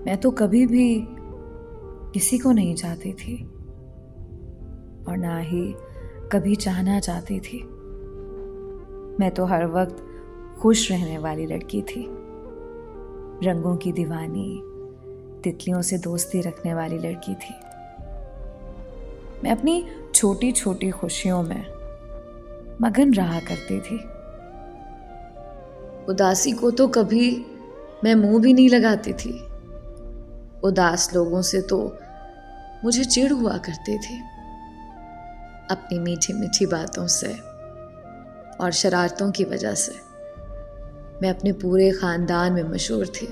मैं तो कभी भी किसी को नहीं चाहती थी और ना ही कभी चाहना चाहती थी। मैं तो हर वक्त खुश रहने वाली लड़की थी, रंगों की दीवानी, तितलियों से दोस्ती रखने वाली लड़की थी। मैं अपनी छोटी छोटी खुशियों में मगन रहा करती थी। उदासी को तो कभी मैं मुंह भी नहीं लगाती थी। उदास लोगों से तो मुझे चिढ़ हुआ करती थी। अपनी मीठी मीठी बातों से और शरारतों की वजह से मैं अपने पूरे खानदान में मशहूर थी।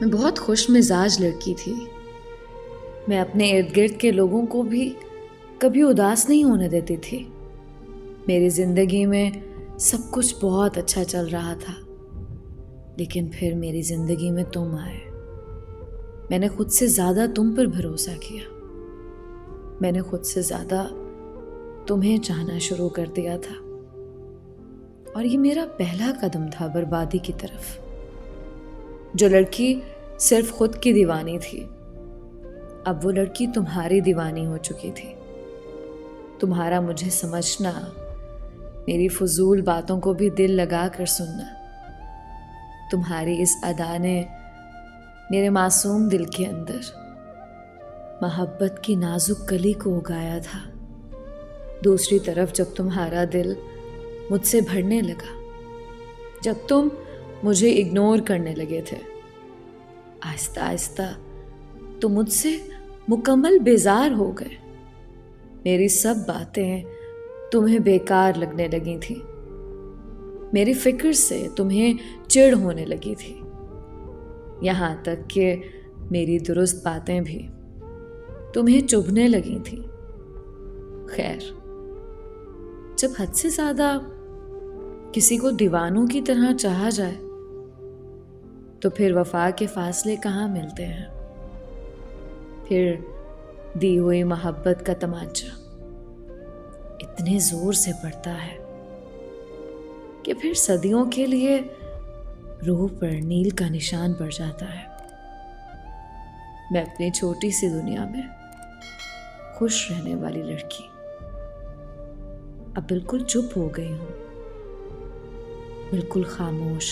मैं बहुत खुश मिजाज लड़की थी। मैं अपने इर्द गिर्द के लोगों को भी कभी उदास नहीं होने देती थी। मेरी जिंदगी में सब कुछ बहुत अच्छा चल रहा था, लेकिन फिर मेरी जिंदगी में तुम आए। मैंने खुद से ज्यादा तुम पर भरोसा किया। मैंने खुद से ज्यादा तुम्हें चाहना शुरू कर दिया था और ये मेरा पहला कदम था बर्बादी की तरफ। जो लड़की सिर्फ खुद की दीवानी थी, अब वो लड़की तुम्हारी दीवानी हो चुकी थी। तुम्हारा मुझे समझना, मेरी फजूल बातों को भी दिल लगा कर सुनना, तुम्हारी इस अदा ने मेरे मासूम दिल के अंदर मोहब्बत की नाजुक कली को उगाया था। दूसरी तरफ जब तुम्हारा दिल मुझसे भरने लगा, जब तुम मुझे इग्नोर करने लगे थे, आहिस्ता आहिस्ता तुम मुझसे मुकम्मल बेजार हो गए। मेरी सब बातें तुम्हें बेकार लगने लगी थी। मेरी फिक्र से तुम्हें चिढ़ होने लगी थी। यहाँ तक कि मेरी दुरुस्त बातें भी तुम्हें चुभने लगी थी। खैर, जब हद से ज्यादा किसी को दीवानों की तरह चाहा जाए तो फिर वफा के फासले कहाँ मिलते हैं। फिर दी हुई मोहब्बत का तमाचा इतने जोर से पड़ता है कि फिर सदियों के लिए रूह पर नील का निशान पड़ जाता है। मैं अपनी छोटी सी दुनिया में खुश रहने वाली लड़की अब बिल्कुल चुप हो गई हूं, बिल्कुल खामोश।